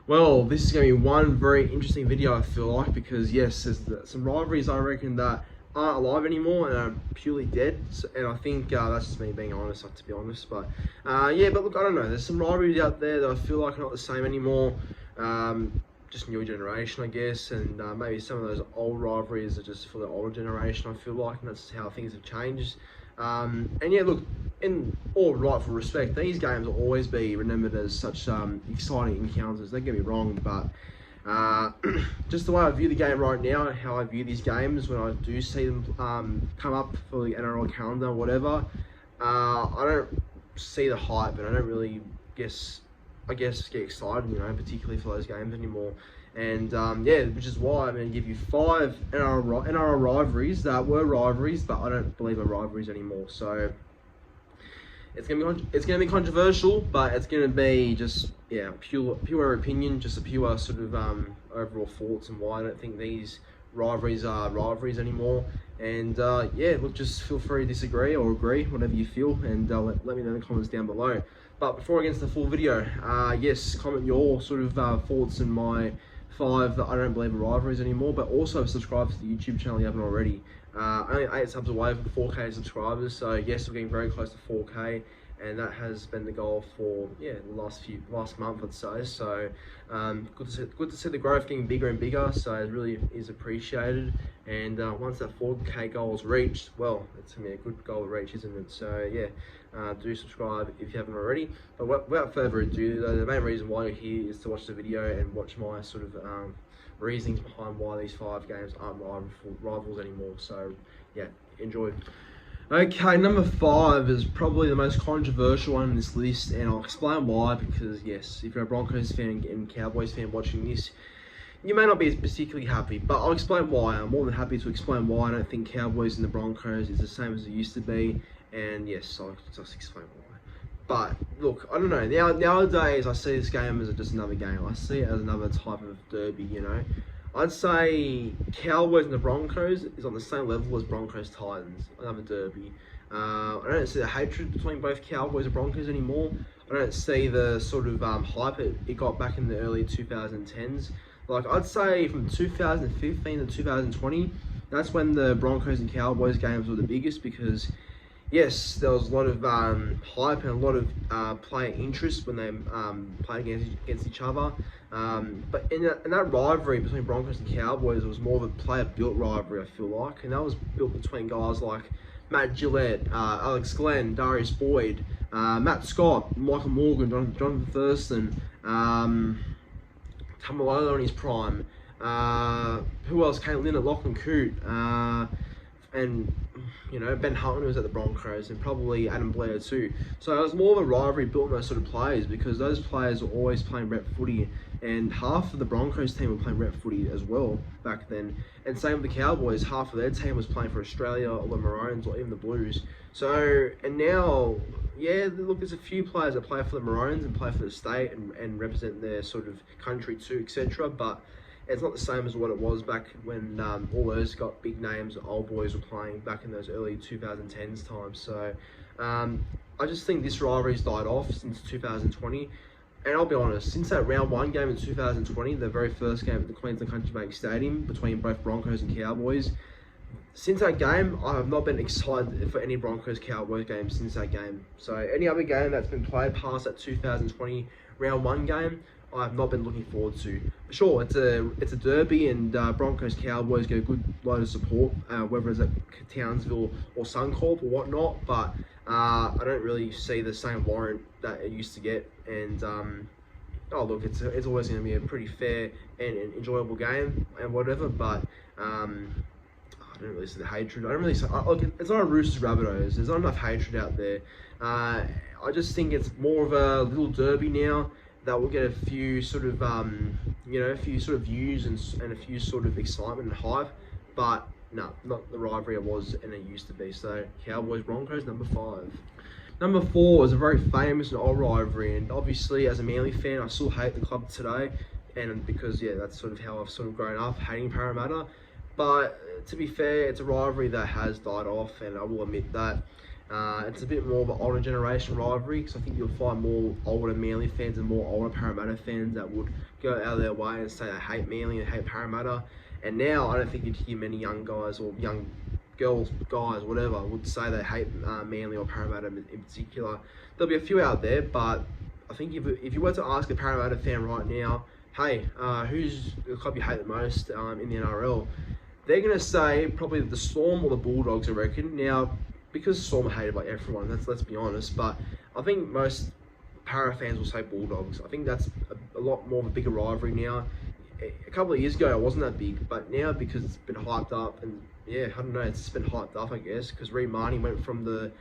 Well, this is going to be one very interesting video, I feel like, because yes, there's some rivalries I reckon that aren't alive anymore and are purely dead. So, and I think that's just me being honest, to be honest. But yeah, but look, I don't know. There's some rivalries out there that I feel like are not the same anymore. Just newer generation, I guess, and maybe some of those old rivalries are just for the older generation, I feel like, and that's how things have changed. And yeah, look, in all rightful respect, these games will always be remembered as such exciting encounters. Don't get me wrong, but just the way I view the game right now and how I view these games when I do see them come up for the NRL calendar or whatever, I don't see the hype, and I don't really get excited, you know, particularly for those games anymore. And yeah, which is why I'm going to give you 5 NRL rivalries that were rivalries, but I don't believe are rivalries anymore. So it's gonna be controversial, but it's gonna be just pure opinion, just a pure sort of overall thoughts and why I don't think these rivalries are rivalries anymore. And yeah, look, just feel free to disagree or agree, whatever you feel, and let me know in the comments down below. But before I get into the full video, yes, comment your sort of thoughts on my 5 that I don't believe are rivalries anymore, but also subscribe to the YouTube channel if you haven't already. Only 8 subs away from 4K subscribers, so yes, we're getting very close to 4K, and that has been the goal for the last month, I'd say. So good to see the growth getting bigger and bigger. So it really is appreciated. And once that 4K goal is reached, well, it's gonna be a good goal to reach, isn't it? So yeah, do subscribe if you haven't already. But without further ado, the main reason why you're here is to watch the video and watch my sort of reasonings behind why these 5 games aren't rivals anymore. So yeah, enjoy. Okay, number 5 is probably the most controversial one in this list, and I'll explain why. Because yes, if you're a Broncos fan and Cowboys fan watching this, you may not be particularly happy, but I'll explain why. I'm more than happy to explain why I don't think Cowboys and the Broncos is the same as it used to be, and yes, I'll just explain why. But look, I don't know, nowadays I see this game as just another game. I see it as another type of derby, you know. I'd say Cowboys and the Broncos is on the same level as Broncos Titans, another derby. I don't see the hatred between both Cowboys and Broncos anymore. I don't see the sort of hype it got back in the early 2010s. Like, I'd say from 2015 to 2020, that's when the Broncos and Cowboys games were the biggest, because yes, there was a lot of hype and a lot of player interest when they played against each other. But in that rivalry between Broncos and Cowboys, it was more of a player-built rivalry, I feel like. And that was built between guys like Matt Gillett, Alex Glenn, Darius Boyd, Matt Scott, Michael Morgan, Jonathan Thurston, Tamalolo in his prime. Who else? Kane Linnett, Lachlan Coote, and you know, Ben Huntman was at the Broncos, and probably Adam Blair too. So it was more of a rivalry built on those sort of players, because those players were always playing rep footy, and half of the Broncos team were playing rep footy as well back then. And same with the Cowboys, half of their team was playing for Australia or the Maroons or even the Blues. So, and now, yeah, look, there's a few players that play for the Maroons and play for the state and represent their sort of country too, etc. But it's not the same as what it was back when all those got big names, old boys were playing back in those early 2010s times. So I just think this rivalry's died off since 2020. And I'll be honest, since that round 1 game in 2020, the very first game at the Queensland Country Bank Stadium between both Broncos and Cowboys, since that game, I have not been excited for any Broncos-Cowboys game since that game. So any other game that's been played past that 2020 round 1 game, I have not been looking forward to. Sure, it's a derby, and Broncos Cowboys get a good load of support, whether it's at Townsville or Suncorp or whatnot. But I don't really see the same warrant that it used to get. And oh look, it's always going to be a pretty fair and enjoyable game and whatever. But I don't really see the hatred. I don't really see. Look, it's not a Roosters Rabbitohs. There's not enough hatred out there. I just think it's more of a little derby now that will get a few sort of views and a few sort of excitement and hype, but no, not the rivalry it was and it used to be. So Cowboys Broncos, number 5. Number 4 is a very famous and old rivalry, and obviously as a Manly fan, I still hate the club today, and because that's sort of how I've sort of grown up hating Parramatta. But to be fair, it's a rivalry that has died off, and I will admit that. It's a bit more of an older generation rivalry, because I think you'll find more older Manly fans and more older Parramatta fans that would go out of their way and say they hate Manly and hate Parramatta. And now I don't think you'd hear many young guys or young girls, guys, whatever, would say they hate Manly or Parramatta in particular. There'll be a few out there, but I think if you were to ask a Parramatta fan right now, hey, who's the club you hate the most in the NRL? They're going to say probably the Storm or the Bulldogs, I reckon. Now, because Storm are hated by everyone, let's be honest, but I think most Para fans will say Bulldogs. I think that's a lot more of a bigger rivalry now. A couple of years ago, it wasn't that big, but now because it's been hyped up, and yeah, I don't know, it's just been hyped up, I guess, because Reed Marnie went from the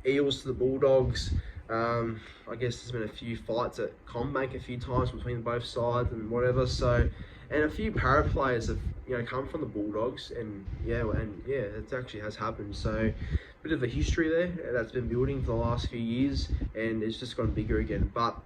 Eels to the Bulldogs. I guess there's been a few fights at CommBank a few times between both sides and whatever. So, and a few Para players have come from the Bulldogs, and yeah, it actually has happened. So, a bit of a history there that's been building for the last few years, and it's just gotten bigger again. But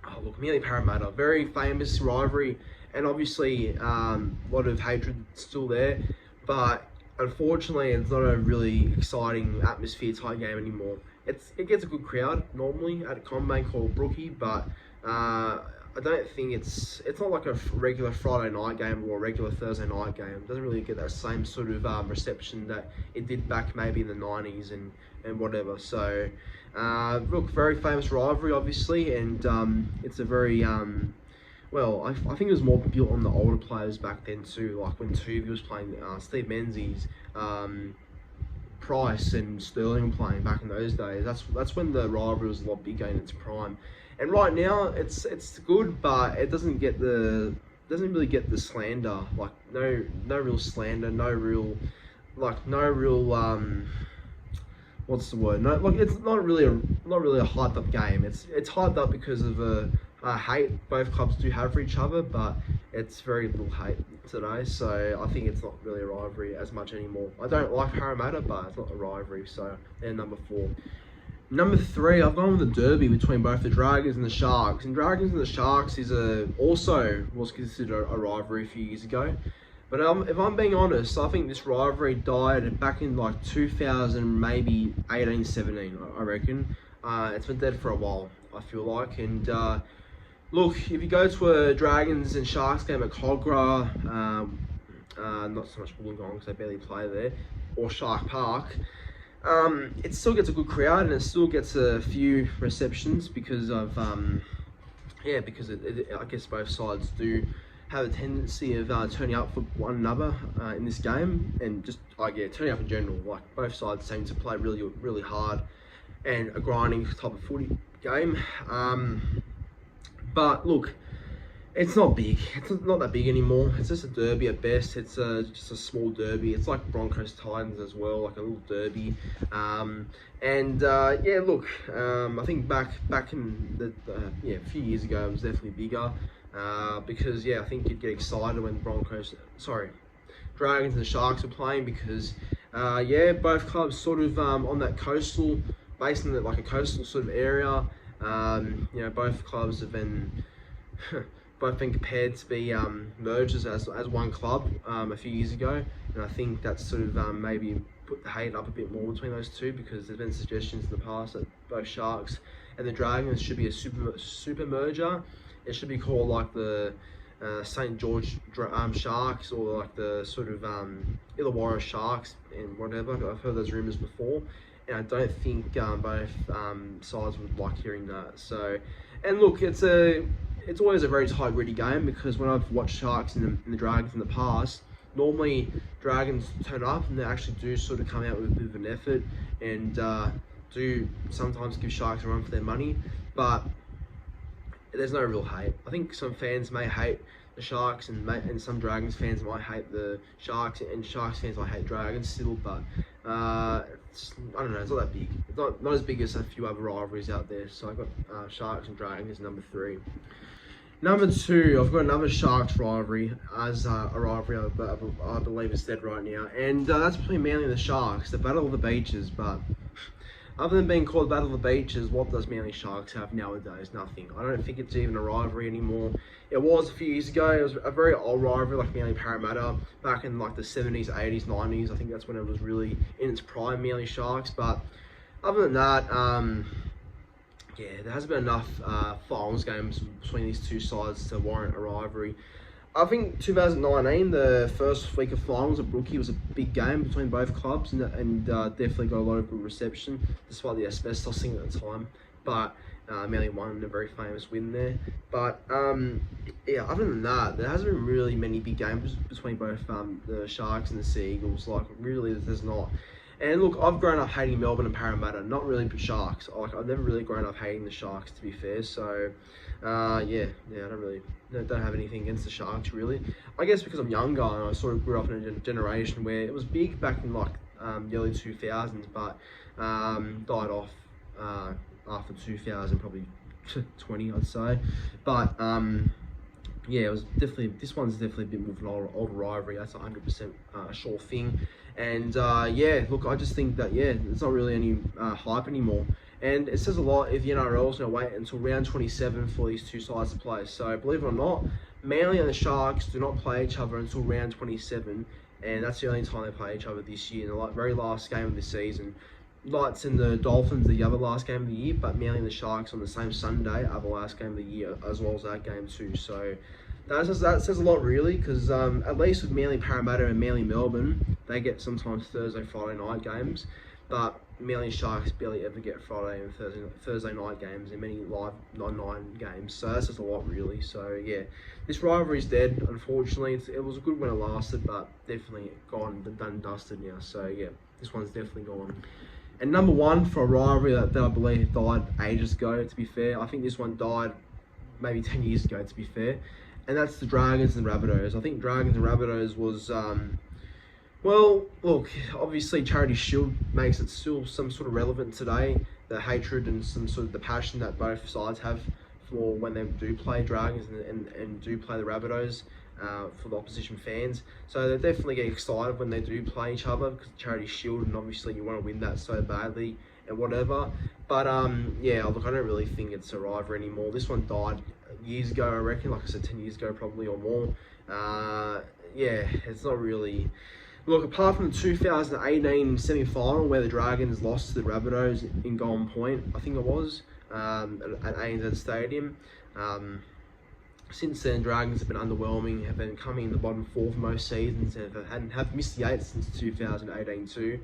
oh, look, Manly Parramatta, very famous rivalry, and obviously a lot of hatred still there, but unfortunately it's not a really exciting atmosphere type game anymore. It gets a good crowd normally at CommBank or Brookie, but I don't think it's not like a regular Friday night game or a regular Thursday night game. It doesn't really get that same sort of reception that it did back maybe in the 90s and whatever. So look, very famous rivalry obviously, and it's a very well, I think it was more built on the older players back then too, like when Tuvey was playing, Steve Menzies, Price and Sterling were playing back in those days. That's when the rivalry was a lot bigger in its prime. And right now it's good, but it doesn't really get the slander. Like no real slander, no real what's the word? No, like it's not really a hyped up game. It's hyped up because of hate both clubs do have for each other, but it's very little hate today. So I think it's not really a rivalry as much anymore. I don't like Parramatta, but it's not a rivalry. So they're number 4. Number 3, I've gone with the derby between both the Dragons and the Sharks. And Dragons and the Sharks also was considered a rivalry a few years ago. But if I'm being honest, I think this rivalry died back in like 2000, maybe 18, 17, I reckon. It's been dead for a while, I feel like. And look, if you go to a Dragons and Sharks game at Cogra, not so much Wollongong because they barely play there, or Shark Park, it still gets a good crowd and it still gets a few receptions because of because I guess both sides do have a tendency of turning up for one another in this game, and just turning up in general. Like both sides seem to play really hard and a grinding type of footy game. But look, it's not big. It's not that big anymore. It's just a derby at best. It's just a small derby. It's like Broncos Titans as well, like a little derby. Yeah, look, I think back in a few years ago, it was definitely bigger. Because I think you'd get excited when Dragons and Sharks were playing, because both clubs sort of on that coastal, based in like a coastal sort of area. Both clubs have been both been compared to be merged as one club a few years ago, and I think that's sort of maybe put the hate up a bit more between those two, because there's been suggestions in the past that both Sharks and the Dragons should be a super merger. It should be called like the St. George Sharks, or like the sort of Illawarra Sharks and whatever. I've heard those rumours before, and I don't think both sides would like hearing that. So, and look, it's always a very tight, gritty game, because when I've watched Sharks and the Dragons in the past, normally Dragons turn up and they actually do sort of come out with a bit of an effort and do sometimes give Sharks a run for their money, but there's no real hate. I think some fans may hate the Sharks, and some Dragons fans might hate the Sharks, and Sharks fans might hate Dragons still, but I don't know, it's not that big. It's not as big as a few other rivalries out there. So I've got Sharks and Dragons as number 3. Number 2, I've got another Sharks rivalry as a rivalry I believe is dead right now, and that's between Manly and the Sharks, the Battle of the Beaches. But other than being called Battle of the Beaches, what does Manly Sharks have nowadays? Nothing. I don't think it's even a rivalry anymore. It was a few years ago. It was a very old rivalry, like Manly Parramatta, back in like the 70s, 80s, 90s. I think that's when it was really in its prime, Manly Sharks. But other than that, yeah, there hasn't been enough finals games between these two sides to warrant a rivalry. I think 2019, the first week of finals at Brookie, was a big game between both clubs, and definitely got a lot of good reception, despite the asbestos thing at the time. But Manly won a very famous win there. But yeah, other than that, there hasn't been really many big games between both the Sharks and the Sea Eagles. Like, really, there's not. And look, I've grown up hating Melbourne and Parramatta, not really Sharks. Like, I've never really grown up hating the Sharks, to be fair. So, yeah, I don't have anything against the Sharks, really. I guess because I'm younger and I sort of grew up in a generation where it was big back in like the early 2000s, but died off after 2000, probably 20, I'd say. But yeah, it was definitely, this one's definitely a bit more of an older rivalry. That's 100% a sure thing. And yeah, look, I just think that, yeah, there's not really any hype anymore. And it says a lot if the NRL's going to wait until round 27 for these two sides to play. So believe it or not, Manly and the Sharks do not play each other until round 27. And that's the only time they play each other this year, in the very last game of the season. Knights and the Dolphins the other last game of the year, but Manly and the Sharks on the same Sunday are the last game of the year, as well as that game too. So that says a lot, really, because at least with Manly Parramatta and Manly Melbourne, they get sometimes Thursday, Friday night games, but Manly Sharks barely ever get Friday and Thursday night games, and many live 9-9 games. So that's just a lot, really. So yeah, this rivalry is dead, unfortunately. It was good when it lasted, but definitely gone, done and dusted now. So yeah, this one's definitely gone. And number one for a rivalry that I believe died ages ago, to be fair. I think this one died maybe 10 years ago, to be fair. And that's the Dragons and Rabbitohs. I think Dragons and Rabbitohs was, well, look, obviously Charity Shield makes it still some sort of relevant today. The hatred and some sort of the passion that both sides have for when they do play Dragons and do play the Rabbitohs. For the opposition fans, so they definitely get excited when they do play each other, because Charity Shield, and obviously you want to win that so badly and whatever. But yeah, look, I don't really think it's a rivalry anymore. This one died years ago, I reckon, like I said, 10 years ago probably or more. Yeah, it's not really. Look, apart from the 2018 semi-final where the Dragons lost to the Rabbitohs in Golden Point, I think it was, at ANZ Stadium. Since then, Dragons have been underwhelming, have been coming in the bottom four for most seasons, and have missed the 8 since 2018 too.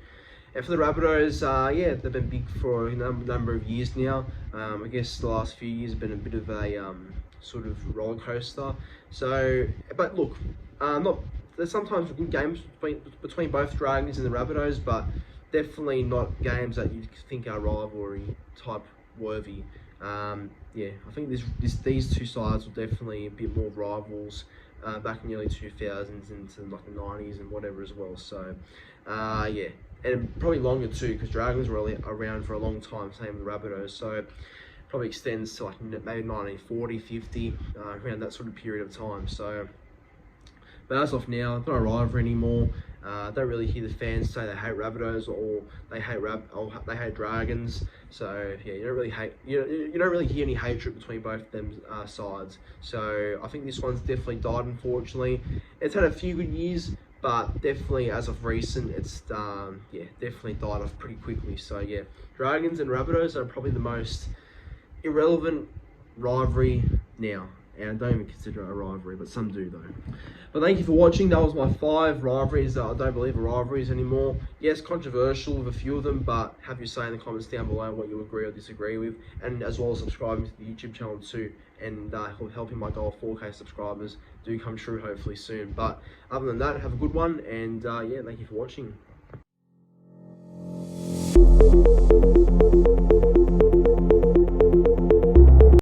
And for the Rabbitohs, yeah, they've been big for a number of years now. I guess the last few years have been a bit of a sort of roller coaster. So, but look, there's sometimes good games between both Dragons and the Rabbitohs, but definitely not games that you think are rivalry type worthy. Yeah, I think these two sides were definitely a bit more rivals back in the early 2000s into like the 90s and whatever as well. So, yeah, and probably longer too, because Dragons were really around for a long time, same with the Rabbitohs. So, probably extends to like maybe 1940, 50, around that sort of period of time. So, but as of now, it's not a rivalry anymore. Don't really hear the fans say they hate Rabbitohs or they hate Dragons. So yeah, you don't really hear any hatred between both them sides. So I think this one's definitely died, unfortunately. It's had a few good years, but definitely as of recent, it's yeah, definitely died off pretty quickly. So yeah, Dragons and Rabbitohs are probably the most irrelevant rivalry now. And I don't even consider it a rivalry, but some do though. But thank you for watching. That was my 5 rivalries that I don't believe are rivalries anymore. Yes, controversial with a few of them, but have your say in the comments down below what you agree or disagree with, and as well as subscribing to the YouTube channel too, and helping my goal of 4K subscribers do come true hopefully soon. But other than that, have a good one, and yeah, thank you for watching.